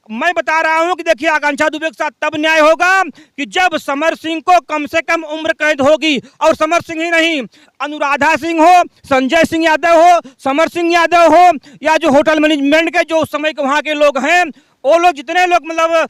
मैं बता रहा हूं कि देखिए आकांक्षा दुबे के साथ तब न्याय होगा कि जब समर सिंह को कम से कम उम्र कैद होगी। और समर सिंह ही नहीं, अनुराधा सिंह हो, संजय सिंह यादव हो, समर सिंह यादव हो, या जो होटल मैनेजमेंट के जो उस समय के वहां के लोग हैं, वो लोग जितने लोग मतलब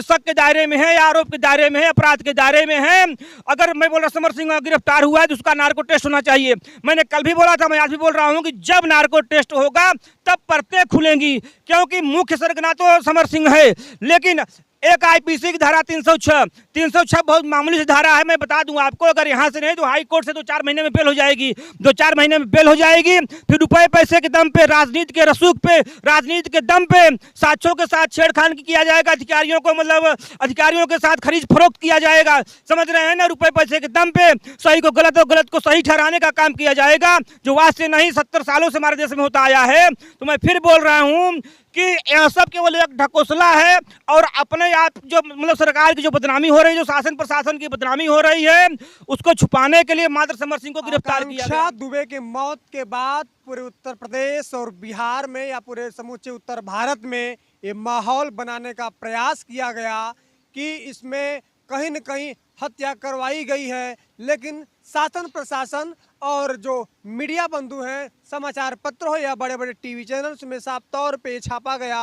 शक के दायरे में है या आरोप के दायरे में है, अपराध के दायरे में है, अगर मैं बोल रहा समर सिंह गिरफ्तार हुआ है तो उसका नार्को टेस्ट होना चाहिए। मैंने कल भी बोला था, मैं आज भी बोल रहा हूं कि जब नार्को टेस्ट होगा तब परतें खुलेंगी, क्योंकि मुख्य सरगना तो समर सिंह है। लेकिन एक आईपीसी की धारा 306 बहुत मामूली सी धारा है। मैं बता दूं आपको, अगर यहां से नहीं तो हाई कोर्ट से 2-4 महीने में बेल हो जाएगी, 2-4 महीने में बेल हो जाएगी। फिर रुपए पैसे के दम पे, राजनीति के रसूख पे, राजनीति के दम पे साक्ष्यों के साथ छेड़खानी किया जाएगा, अधिकारियों को मतलब अधिकारियों के साथ खरीद फरोख्त किया जाएगा, समझ रहे हैं ना। रुपए पैसे के दम पे सही को गलत और गलत को सही ठहराने का काम किया जाएगा, जो आज से नहीं 70 सालों से हमारे देश में होता आया है। तो मैं फिर बोल रहा हूं कि यह सब केवल एक ढकोसला है, और अपने आप जो मतलब सरकार की जो बदनामी हो रही है, जो शासन प्रशासन की बदनामी हो रही है, उसको छुपाने के लिए मात्र समर सिंह को गिरफ्तार किया गया। आकांक्षा दुबे की मौत के बाद पूरे उत्तर प्रदेश और बिहार में या पूरे समूचे उत्तर भारत में ये माहौल बनाने का प्रयास किया गया कि इसमें कहीं न कहीं हत्या करवाई गई है। लेकिन शासन प्रशासन और जो मीडिया बंधु हैं, समाचार पत्र हो या बड़े बड़े टीवी चैनल्स में साफ तौर पे छापा गया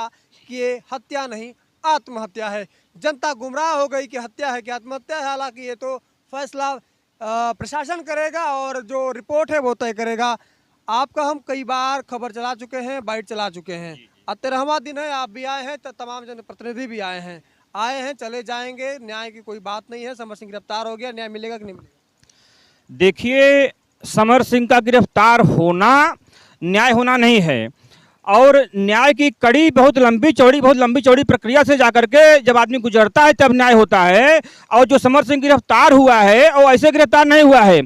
कि ये हत्या नहीं आत्महत्या है। जनता गुमराह हो गई कि हत्या है कि आत्महत्या है। हालांकि ये तो फैसला प्रशासन करेगा और जो रिपोर्ट है वो तय करेगा। आपका हम कई बार खबर चला चुके हैं, बाइट चला चुके हैं। आज 13वां दिन है, आप भी आए हैं, तो तमाम जनप्रतिनिधि भी आए हैं, चले जाएंगे। न्याय की कोई बात नहीं है। समर सिंह गिरफ्तार हो गया, न्याय मिलेगा कि नहीं मिलेगा? देखिए, समर सिंह का गिरफ्तार होना न्याय होना नहीं है, और न्याय की कड़ी बहुत लंबी चौड़ी प्रक्रिया से जाकर के जब आदमी गुजरता है तब न्याय होता है। और जो समर सिंह गिरफ्तार हुआ है वो ऐसे गिरफ्तार नहीं हुआ है।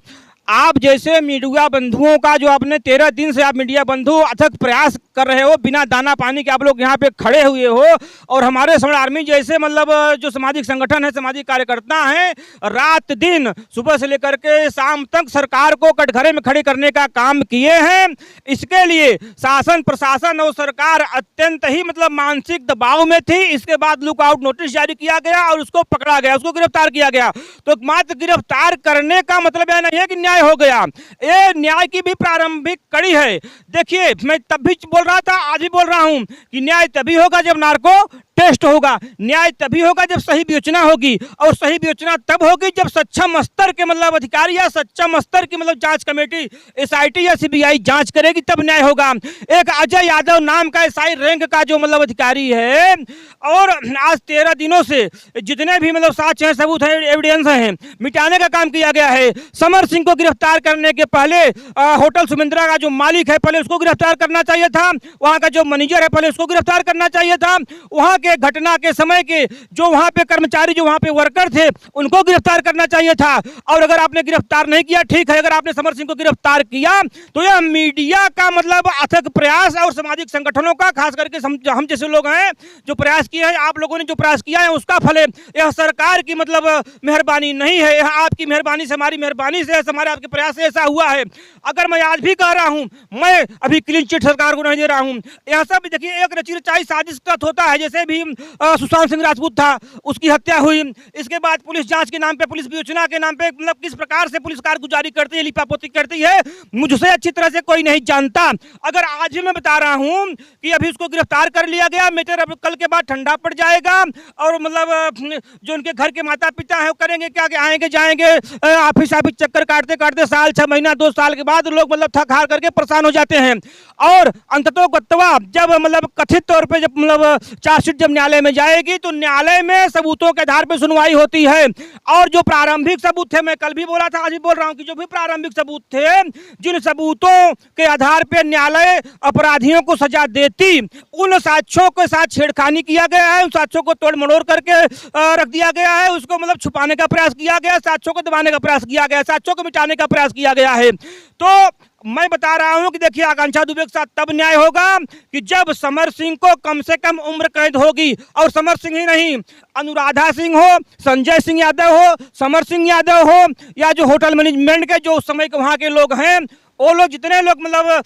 आप जैसे मीडिया बंधुओं का जो आपने 13 दिन से आप मीडिया बंधु अथक प्रयास कर रहे हो, बिना दाना पानी के आप लोग यहाँ पे खड़े हुए हो, और हमारे समर आर्मी जैसे मतलब जो सामाजिक संगठन है, सामाजिक कार्यकर्ता हैं, रात दिन सुबह से लेकर के शाम तक सरकार को कटघरे में खड़े करने का काम किए हैं। इसके लिए शासन प्रशासन और सरकार अत्यंत ही मतलब मानसिक दबाव में थी। इसके बाद लुकआउट नोटिस जारी किया गया और उसको पकड़ा गया, उसको गिरफ्तार किया गया। तो मात्र गिरफ्तार करने का मतलब यह नहीं है कि न्याय हो गया। ये न्याय की भी प्रारंभिक कड़ी है। देखिए, मैं तब भी बोल रहा था, आज भी बोल रहा हूं कि न्याय तभी होगा जब नार्को टेस्ट होगा, न्याय तभी होगा जब सही विवेचना होगी, और सही विवेचना तब होगी जब सक्षम स्तर के मतलब अधिकारी या सक्षम स्तर की मतलब जांच कमेटी एसआईटी या सीबीआई जांच करेगी, तब न्याय होगा। एक अजय यादव नाम का एसआई रैंक का जो मतलब अधिकारी है, और आज 13 दिनों से जितने भी मतलब साक्ष्य हैं, सबूत हैं, एविडेंस हैं, मिटाने का काम किया गया है। समर सिंह को गिरफ्तार करने के पहले होटल सुमिंद्रा का जो मालिक है, पहले उसको गिरफ्तार करना चाहिए था। वहां का जो मैनेजर है, पहले उसको गिरफ्तार करना चाहिए था। वहां के घटना के समय के जो वहां पे कर्मचारी, जो वहां पे वर्कर थे, उनको गिरफ्तार करना चाहिए था। और अगर आपने गिरफ्तार नहीं किया, ठीक है, अगर आपने समर सिंह को गिरफ्तार किया तो यह मीडिया का मतलब अथक प्रयास और सामाजिक संगठनों का, खास करके हम जैसे लोग हैं जो प्रयास किए हैं, आप लोगों ने जो प्रयास किया है उसका फल है। यह सरकार की मतलब मेहरबानी नहीं है, यह आपकी मेहरबानी से, हमारी मेहरबानी से, हमारे आपके प्रयास से ऐसा हुआ है। अगर मैं आज भी कह रहा हूं, मैं अभी क्लीन चिट सरकार को नहीं दे रहा हूं। यह सब देखिए एक रची रचाई साजिश का होता है। जैसे भी सुशांत सिंह राजपूत था, उसकी हत्या हुई, इसके बाद पुलिस जांच के नाम पे, पुलिस विवेचना के नाम पे मतलब किस प्रकार से पुलिस कारगुजारी करती है, लिपापोती करती है, मुझसे अच्छी तरह से कोई नहीं जानता। अगर आज भी मैं बता रहा हूं कि अभी उसको गिरफ्तार कर लिया गया, मेटर अब कल के बाद ठंडा पड़ जाएगा, और मतलब जो उनके घर के माता पिता है वो करेंगे क्या, कि आएंगे जाएंगे ऑफिस चक्कर काटते काटते साल 6 महीना 2 साल के बाद लोग मतलब थक हार करके परेशान हो जाते हैं। और अंततोगत्वा जब मतलब कथित तौर पे जब मतलब चार्जशीट जब न्यायालय में जाएगी, तो न्यायालय में सबूतों के आधार पर सुनवाई होती है। और जो प्रारंभिक सबूत थे, मैं कल भी बोला था, आज भी बोल रहा हूं कि जो भी प्रारंभिक सबूत थे, जिन सबूतों के आधार पर न्यायालय अपराधियों को सजा देती, उन साक्ष्यों के साथ छेड़खानी किया गया है, उन साक्ष्यों को तोड़ मरोड़ करके रख दिया गया है, उसको मतलब छुपाने का प्रयास किया गया, साक्ष्यों को दबाने का प्रयास किया गया, साक्ष्यों को मिटाने का प्रयास किया गया है। तो मैं बता रहा हूं कि देखिए आकांक्षा दुबे के साथ तब न्याय होगा कि जब समर सिंह को कम से कम उम्र कैद होगी। और समर सिंह ही नहीं, अनुराधा सिंह हो, संजय सिंह यादव हो, समर सिंह यादव हो, या जो होटल मैनेजमेंट के जो उस समय के वहां के लोग हैं, वो लोग जितने लोग मतलब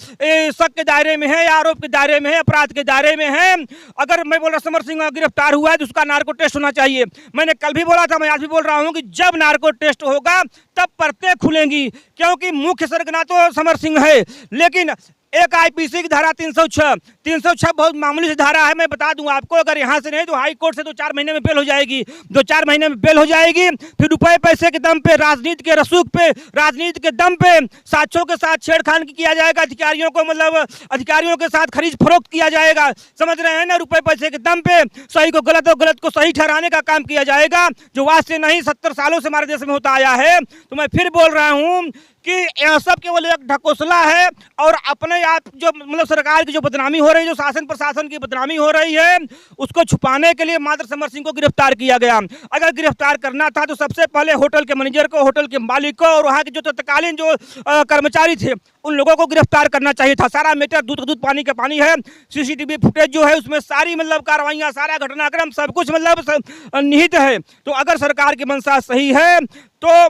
शक के दायरे में है, आरोप के दायरे में है, अपराध के दायरे में है, अगर मैं बोल रहा समर सिंह गिरफ्तार हुआ है तो उसका नार्को टेस्ट होना चाहिए। मैंने कल भी बोला था, मैं आज भी बोल रहा हूं कि जब नार्को टेस्ट होगा तब परतें खुलेंगी, क्योंकि मुख्य सरगना तो समर सिंह है, लेकिन एक आईपीसी की धारा 306 बहुत मामूली सी धारा है। मैं बता दूं आपको, अगर यहाँ से नहीं तो हाई कोर्ट से 2-4 महीने में बेल हो जाएगी, 2-4 महीने में बेल हो जाएगी। फिर रुपए पैसे के दम पे, राजनीति के रसूख पे, राजनीति के दम पे साक्ष्यों के साथ छेड़खानी किया जाएगा, अधिकारियों को मतलब अधिकारियों के साथ खरीद फरोख्त किया जाएगा, समझ रहे हैं ना। रुपए पैसे के दम पे सही को गलत और गलत को सही ठहराने का काम किया जाएगा, जो आज से नहीं 70 सालों से हमारे देश में होता आया है। तो मैं फिर बोल रहा हूँ कि यह सब केवल एक ढकोसला है, और अपने आप जो मतलब सरकार की जो बदनामी हो रही है, जो शासन प्रशासन की बदनामी हो रही है, उसको छुपाने के लिए मात्र समर सिंह को गिरफ्तार किया गया। अगर गिरफ्तार करना था तो सबसे पहले होटल के मैनेजर को, होटल के मालिक को और वहाँ के जो तत्कालीन जो कर्मचारी थे उन लोगों को गिरफ्तार करना चाहिए था। सारा मैटर दूध का दूध पानी का पानी है। सीसीटीवी फुटेज जो है उसमें सारी मतलब कार्रवाइयाँ, सारा घटनाक्रम सब कुछ मतलब निहित है। तो अगर सरकार की मंशा सही है तो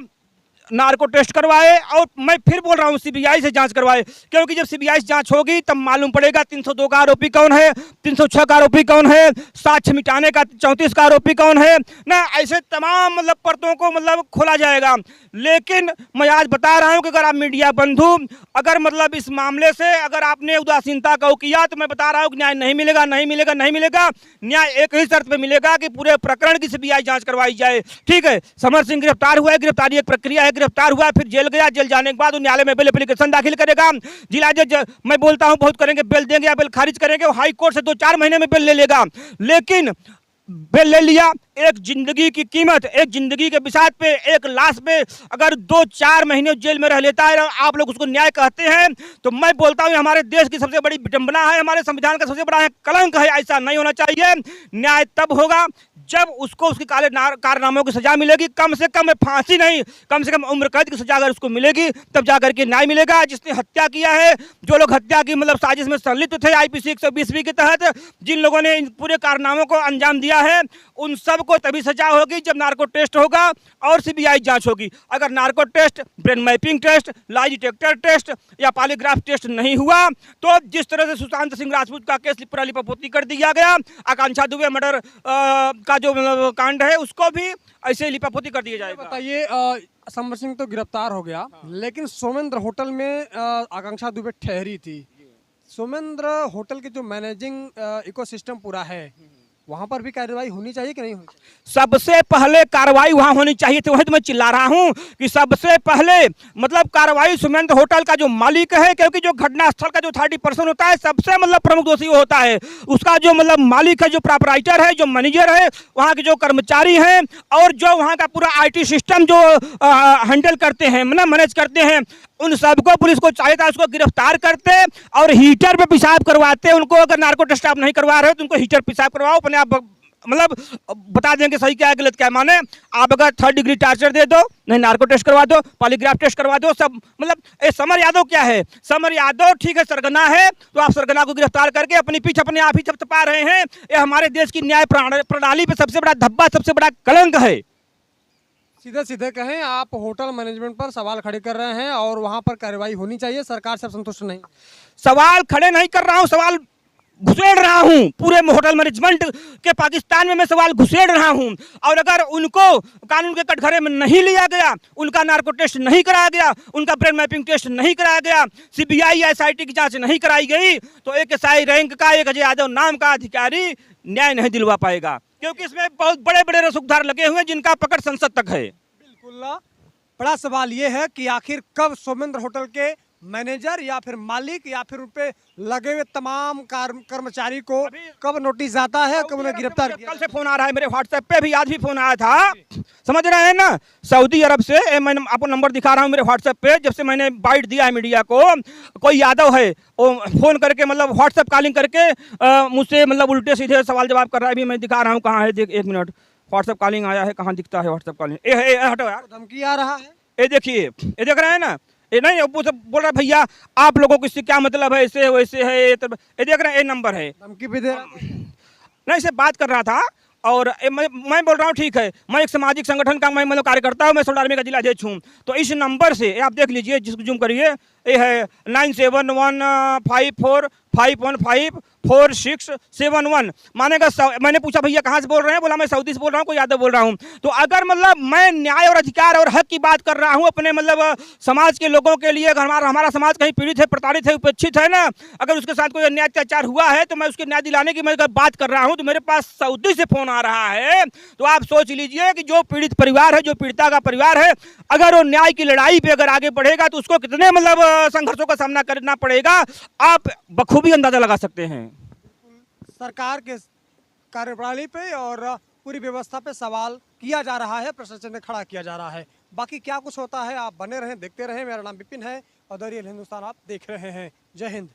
नार्को टेस्ट करवाए, और मैं फिर बोल रहा हूँ सीबीआई से जांच करवाए, क्योंकि जब सीबीआई से जांच होगी तब मालूम पड़ेगा 302 का आरोपी कौन है, 306 का आरोपी कौन है, साक्ष्य मिटाने का 34 का आरोपी कौन है ना। ऐसे तमाम मतलब परतों को मतलब खोला जाएगा। लेकिन मैं आज बता रहा हूँ कि अगर आप मीडिया बंधु अगर मतलब इस मामले से अगर आपने उदासीनता का किया तो मैं बता रहा हूँ कि न्याय नहीं मिलेगा, नहीं मिलेगा, नहीं मिलेगा। न्याय एक ही शर्त पे मिलेगा कि पूरे प्रकरण की सीबीआई जांच करवाई जाए। ठीक है, समर सिंह गिरफ्तार हुआ है, गिरफ्तारी एक प्रक्रिया है। गिरफ्तार हुआ फिर जेल गया, जेल जाने के बाद न्यायालय में बेल एप्लीकेशन दाखिल करेगा। जिला जज मैं बोलता हूं बहुत करेंगे, बेल देंगे या बेल खारिज करेंगे, हाई कोर्ट से 2-4 महीने में बेल ले लेगा। लेकिन बेल ले लिया, एक जिंदगी की कीमत, एक जिंदगी के बिसात पे, एक लाश पे अगर 2-4 महीने जेल में रह लेता है, आप लोग उसको न्याय कहते हैं, तो मैं बोलता हूं हमारे देश की सबसे बड़ी विडंबना है, हमारे संविधान का सबसे बड़ा कलंक है। ऐसा नहीं होना चाहिए। न्याय तब होगा जब उसको उसके काले कारनामों की सजा मिलेगी, कम से कम फांसी नहीं, कम से कम उम्र कैद की सजा अगर उसको मिलेगी तब जाकर के न्याय मिलेगा। जिसने हत्या किया है, जो लोग हत्या की मतलब साजिश में संलिप्त थे आईपीसी 120 के तहत, जिन लोगों ने इन पूरे कारनामों को अंजाम दिया है, उन सब को तभी सजा होगी जब नार्को टेस्ट होगा और सीबीआई जांच होगी। अगर narco test, brain mapping test, lie detector test या पॉलीग्राफ टेस्ट नहीं हुआ तो जिस तरह से सुशांत सिंह राजपूत का केस पूरा लिपापोती कर दिया गया, आकांक्षा दुबे मर्डर का जो कांड है उसको भी ऐसे लिपापोती कर दिया जाएगा। बताइए, समर सिंह तो गिरफ्तार हो गया, लेकिन सोमेंद्र होटल में आकांक्षा दुबे ठहरी थी। सोमेंद्र होटल के जो मैनेजिंग इकोसिस्टम पूरा है, वहां पर भी कार्रवाई होनी चाहिए कि नहीं होनी चाहिए? सबसे पहले कार्रवाई वहां होनी चाहिए थी। वही तो मैं चिल्ला रहा हूं कि सबसे पहले मतलब कार्रवाई सुमेंद्र होटल का जो मालिक है, क्योंकि जो घटना स्थल का जो 30% होता है सबसे मतलब प्रमुख दोषी वो होता है। उसका जो मतलब मालिक है, जो प्रोपराइटर है, जो मैनेजर है, वहां के जो कर्मचारी हैं और जो वहां का पूरा IT सिस्टम जो हैंडल करते हैं, मतलब मैनेज करते हैं, उन सबको पुलिस को चाहिए था उसको गिरफ्तार करते और हीटर पे पेशाब करवाते। उनको अगर नार्को टेस्ट आप नहीं करवा रहे हो तो उनको हीटर पेशाब करवाओ, अपने आप मतलब बता देंगे सही क्या है गलत क्या है। माने आप अगर 3rd डिग्री टार्चर दे दो, नहीं नार्को टेस्ट करवा दो, पॉलीग्राफ टेस्ट करवा दो, सब मतलब समर यादव क्या है, समर यादव ठीक है सरगना है, तो आप सरगना को गिरफ्तार करके अपनी पीठ अपने आप ही थपथपा रहे हैं। ये हमारे देश की न्याय प्रणाली पे सबसे बड़ा धब्बा, सबसे बड़ा कलंक है। सीधे सीधे कहें, आप होटल मैनेजमेंट पर सवाल खड़े कर रहे हैं और वहां पर कार्रवाई होनी चाहिए, सरकार से संतुष्ट नहीं। सवाल खड़े नहीं कर रहा हूं, सवाल घुसेड़ रहा हूं। पूरे होटल मैनेजमेंट के पाकिस्तान में मैं सवाल घुसेड़ रहा हूं। और अगर उनको कानून के कटघरे में नहीं लिया गया, उनका नार्को टेस्ट नहीं कराया गया, उनका ब्रेन मैपिंग टेस्ट नहीं कराया गया, सीबीआई या SIT की जांच नहीं कराई गई, तो एक SI रैंक का एक अजय यादव नाम का अधिकारी न्याय नहीं दिलवा पाएगा, क्योंकि इसमें बहुत बड़े बड़े रसूखदार लगे हुए हैं जिनका पकड़ संसद तक है। बिल्कुल। बड़ा सवाल ये है कि आखिर कब सोमेंद्र होटल के मैनेजर या फिर मालिक या फिर उन पे लगे हुए तमाम कर्मचारी को कब नोटिस आता है, कब उन्हें गिरफ्तार किया? कल से फोन आ रहा है मेरे व्हाट्सएप पे भी, आज भी फोन आया था, समझ रहे हैं ना, सऊदी अरब से। मैं आपको नंबर दिखा रहा हूँ मेरे व्हाट्सएप पे, जब से मैंने बाइट दिया है मीडिया को, कोई यादव है वो फोन करके मतलब व्हाट्सएप कॉलिंग करके मुझसे मतलब उल्टे सीधे सवाल जवाब कर रहा है। अभी मैं दिखा रहा हूँ, कहाँ है, देख 1 मिनट, व्हाट्सएप कॉलिंग आया है, कहाँ दिखता है व्हाट्सएप कॉलिंग? हटो यार, धमकी आ रहा है, ये देखिए, ये देख रहे हैं ना, ये नहीं वो सब बोल रहा है भैया आप लोगों को इससे क्या मतलब है, ऐसे वैसे है, ये देख रहे हैं, ये नंबर है, धमकी भी दे रहा है। नहीं इससे बात कर रहा था, और मैं बोल रहा हूँ ठीक है, मैं एक सामाजिक संगठन का मैं मतलब कार्यकर्ता हूँ, मैं सल्ट आर्मी का जिला अध्यक्ष हूँ। तो इस नंबर से आप देख लीजिए, जिसको जूम करिए, ये है 9715454671। मानेगा मैंने पूछा भैया कहाँ से बोल रहे हैं, बोला मैं सऊदी से बोल रहा हूँ, कोई यादव बोल रहा हूँ। तो अगर मतलब मैं न्याय और अधिकार और हक की बात कर रहा हूँ अपने मतलब समाज के लोगों के लिए, अगर हमारा समाज कहीं पीड़ित है, प्रताड़ित है, उपेक्षित है ना, अगर उसके साथ कोई अन्याय अत्याचार हुआ है तो मैं उसके न्याय दिलाने की मैं अगर बात कर रहा हूँ तो मेरे पास सऊदी से फोन आ रहा है। तो आप सोच लीजिए कि जो पीड़ित परिवार है, जो पीड़िता का परिवार है, अगर वो न्याय की लड़ाई पे अगर आगे बढ़ेगा तो उसको कितने मतलब संघर्षों का सामना करना पड़ेगा, आप बखूबी अंदाजा लगा सकते हैं। सरकार के कार्यप्रणाली पे और पूरी व्यवस्था पे सवाल किया जा रहा है, प्रशासन ने खड़ा किया जा रहा है। बाकी क्या कुछ होता है आप बने रहें, देखते रहें। मेरा नाम विपिन है और द रियल हिंदुस्तान आप देख रहे हैं। जय हिंद।